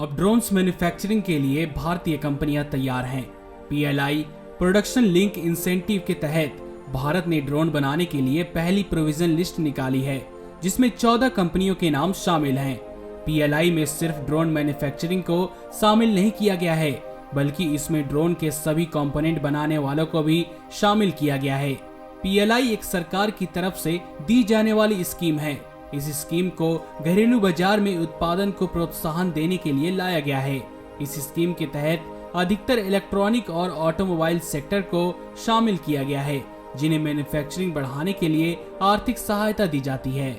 अब drones manufacturing के लिए भारतीय कंपनियां तैयार हैं। PLI प्रोडक्शन लिंक इंसेंटिव के तहत भारत ने ड्रोन बनाने के लिए पहली प्रोविजन लिस्ट निकाली है, जिसमें 14 कंपनियों के नाम शामिल हैं। PLI में सिर्फ ड्रोन मैन्युफैक्चरिंग को शामिल नहीं किया गया है, बल्कि इसमें ड्रोन के सभी कंपोनेंट बनाने वालों को भी शामिल किया गया है। PLI एक सरकार की तरफ से दी जाने वाली स्कीम है। इस स्कीम को घरेलू बाजार में उत्पादन को प्रोत्साहन देने के लिए लाया गया है। इस स्कीम के तहत अधिकतर इलेक्ट्रॉनिक और ऑटोमोबाइल सेक्टर को शामिल किया गया है, जिन्हें मैन्युफैक्चरिंग बढ़ाने के लिए आर्थिक सहायता दी जाती है।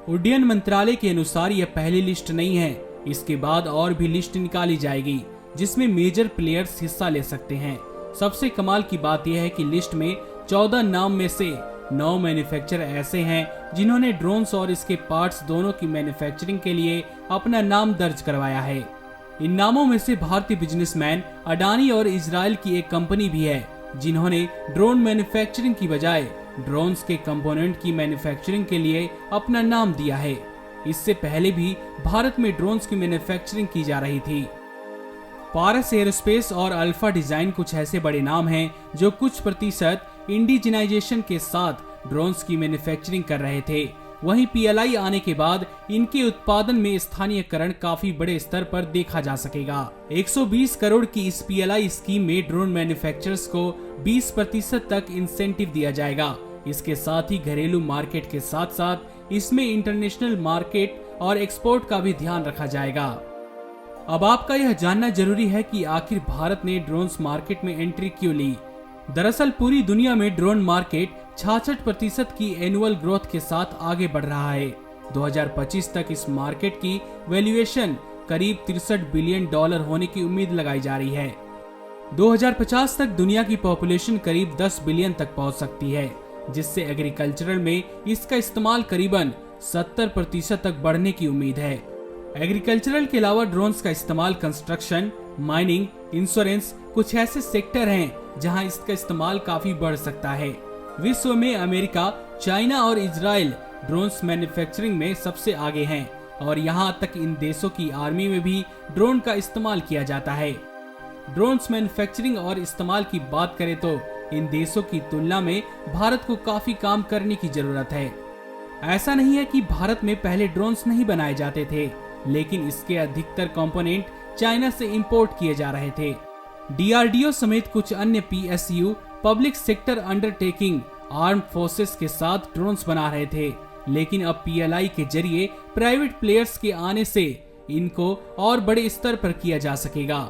उड्डयन मंत्रालय के अनुसार यह पहली लिस्ट नहीं है। इसके बाद और भी लिस्ट निकाली जाएगी, जिसमें मेजर प्लेयर्स हिस्सा ले सकते हैं। सबसे कमाल की बात यह है कि लिस्ट में 14 नाम में से 9 मैन्युफैक्चरर ऐसे हैं जिन्होंने ड्रोन्स और इसके पार्ट्स दोनों की मैन्युफैक्चरिंग के लिए अपना नाम दर्ज करवाया है। इन नामों में से भारतीय बिजनेसमैन अडानी और इजराइल की एक कंपनी भी है, जिन्होंने ड्रोन मैन्युफैक्चरिंग की बजाय ड्रोन्स के कंपोनेंट की मैन्युफैक्चरिंग के लिए अपना नाम दिया है। इससे पहले भी भारत में ड्रोन्स की मैन्युफैक्चरिंग की जा रही थी। पारस एयरोस्पेस और अल्फा डिजाइन कुछ ऐसे बड़े नाम हैं जो कुछ प्रतिशत इंडिजिनाइजेशन के साथ ड्रोन्स की मैन्युफैक्चरिंग कर रहे थे। वहीं PLI आने के बाद इनके उत्पादन में स्थानीयकरण काफी बड़े स्तर पर देखा जा सकेगा। 120 करोड़ की इस PLI स्कीम में ड्रोन मैन्युफैक्चरर्स को 20% तक इंसेंटिव दिया जाएगा। इसके साथ ही घरेलू मार्केट के साथ साथ इसमें इंटरनेशनल मार्केट और एक्सपोर्ट का भी ध्यान रखा जाएगा। अब आपका यह जानना जरूरी है कि आखिर भारत ने ड्रोन्स मार्केट में एंट्री क्यों ली। दरअसल पूरी दुनिया में ड्रोन मार्केट 66% की एनुअल ग्रोथ के साथ आगे बढ़ रहा है। 2025 तक इस मार्केट की वैल्यूएशन करीब $63 बिलियन होने की उम्मीद लगाई जा रही है। 2050 तक दुनिया की पॉपुलेशन करीब 10 बिलियन तक पहुंच सकती है, जिससे एग्रीकल्चरल में इसका इस्तेमाल करीबन 70% तक बढ़ने की उम्मीद है। एग्रीकल्चरल के अलावा ड्रोन्स का इस्तेमाल कंस्ट्रक्शन, माइनिंग, इंश्योरेंस कुछ ऐसे सेक्टर हैं जहां इसका इस्तेमाल काफी बढ़ सकता है। विश्व में अमेरिका, चाइना और इजराइल ड्रोन्स मैन्युफैक्चरिंग में सबसे आगे हैं और यहां तक इन देशों की आर्मी में भी ड्रोन का इस्तेमाल किया जाता है। ड्रोन्स मैन्युफैक्चरिंग और इस्तेमाल की बात करें तो इन देशों की तुलना में भारत को काफी काम करने की जरूरत है। ऐसा नहीं है कि भारत में पहले ड्रोन्स नहीं बनाए जाते थे, लेकिन इसके अधिकतर कंपोनेंट चाइना से इंपोर्ट किए जा रहे थे। DRDO समेत कुछ अन्य PSU public sector undertaking armed forces के साथ ड्रोन्स बना रहे थे, लेकिन अब PLI के जरिए प्राइवेट प्लेयर्स के आने से इनको और बड़े स्तर पर किया जा सकेगा।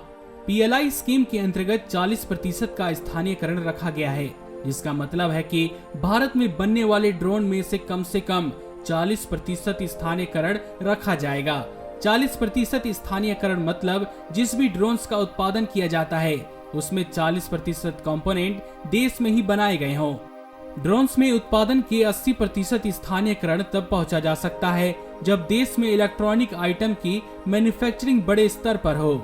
PLI स्कीम के अंतर्गत 40% का स्थानीयकरण रखा गया है, जिसका मतलब है कि भारत में बनने वाले ड्रोन में से कम 40% स्थानीयकरण रखा जाएगा। 40% स्थानीयकरण मतलब जिस भी ड्रोन्स का उत्पादन किया जाता है उसमें 40% कंपोनेंट देश में ही बनाए गए हों। ड्रोन्स में उत्पादन के 80% स्थानीयकरण तब पहुंचा जा सकता है जब देश में इलेक्ट्रॉनिक आइटम की मैन्युफैक्चरिंग बड़े स्तर पर हो।